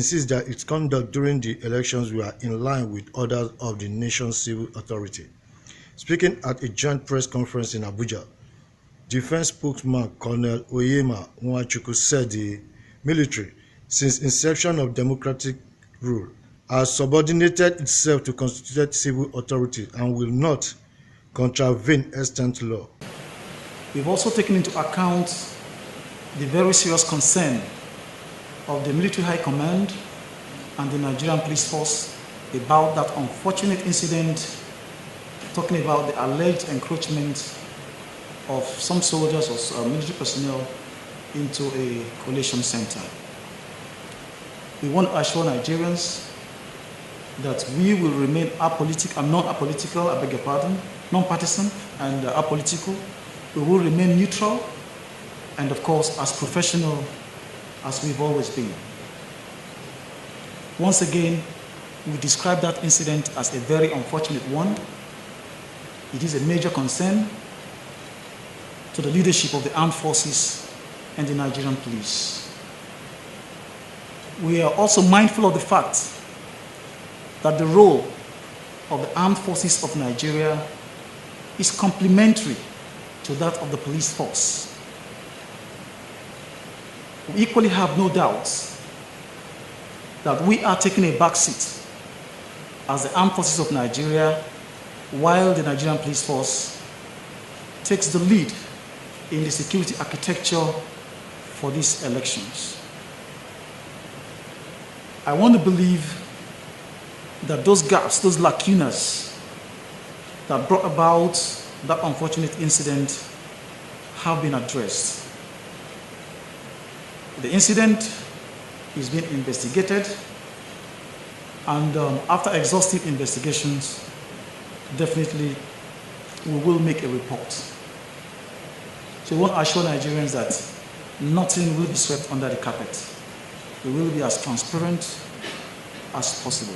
insists that its conduct during the elections were in line with orders of the nation's civil authority. Speaking at a joint press conference in Abuja, Defense spokesman Colonel Oyema Nwachukwu said the military, since inception of democratic rule, has subordinated itself to constituted civil authority and will not contravene extant law. We've also taken into account the very serious concern of the military high command and the Nigerian police force about that unfortunate incident, talking about the alleged encroachment of some soldiers or military personnel into a collation center. We want to assure Nigerians that we will remain non-apolitical, I beg your pardon, non-partisan and apolitical. We will remain neutral and, of course, as professional as we've always been. Once again, we describe that incident as a very unfortunate one. It is a major concern to the leadership of the armed forces and the Nigerian police. We are also mindful of the fact that the role of the armed forces of Nigeria is complementary to that of the police force. We equally have no doubts that we are taking a back seat as the armed forces of Nigeria, while the Nigerian police force takes the lead in the security architecture for these elections. I want to believe that those gaps, those lacunas that brought about that unfortunate incident have been addressed. The incident is being investigated, and after exhaustive investigations, definitely we will make a report. So we want to assure Nigerians that nothing will be swept under the carpet. We will be as transparent as possible.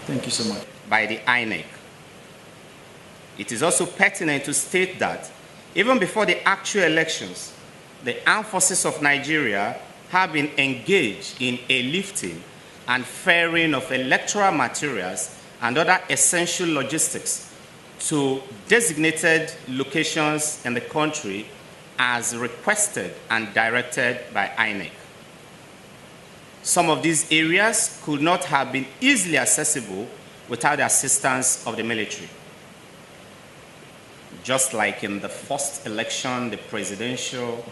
Thank you so much. By the INEC. It is also pertinent to state that even before the actual elections, the armed forces of Nigeria have been engaged in airlifting and ferrying of electoral materials and other essential logistics to designated locations in the country as requested and directed by INEC. Some of these areas could not have been easily accessible without the assistance of the military. Just like in the first election, the presidential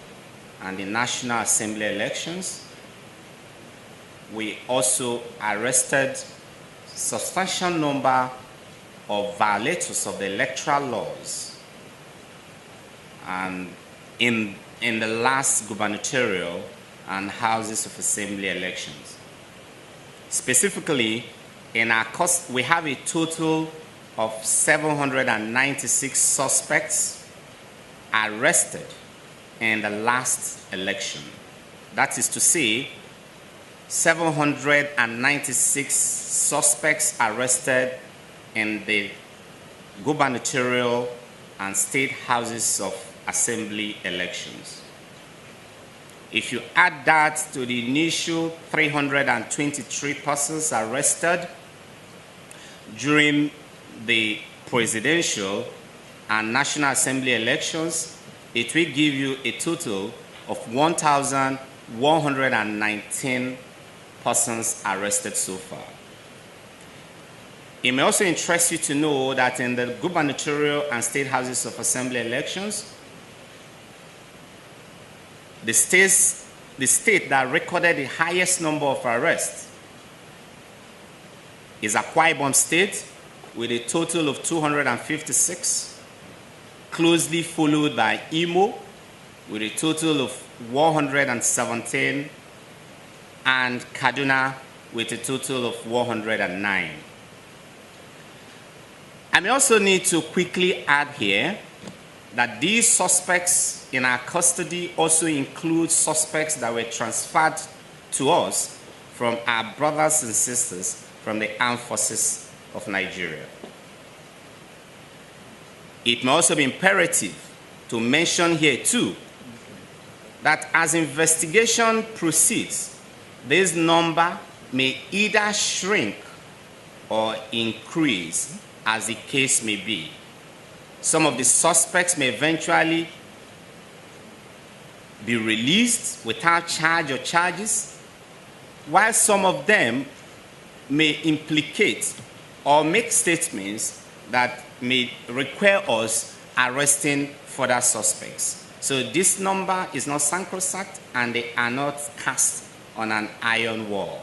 and the National Assembly elections, we also arrested a substantial number of violators of the electoral laws. And in the last gubernatorial and Houses of Assembly elections. Specifically, in our we have a total of 796 suspects arrested in the last election. That is to say, 796 suspects arrested in the gubernatorial and state houses of assembly elections. If you add that to the initial 323 persons arrested during the presidential and National Assembly elections, it will give you a total of 1,119 persons arrested so far. It may also interest you to know that in the gubernatorial and state houses of assembly elections, the state that recorded the highest number of arrests is Akwa Ibom State with a total of 256, closely followed by Imo with a total of 117, and Kaduna with a total of 109. I may also need to quickly add here that these suspects in our custody also include suspects that were transferred to us from our brothers and sisters from the armed forces of Nigeria. It may also be imperative to mention here too that as investigation proceeds, this number may either shrink or increase as the case may be. Some of the suspects may eventually be released without charge or charges, while some of them may implicate or make statements that may require us arresting further suspects. So this number is not sacrosanct, and they are not cast on an iron wall.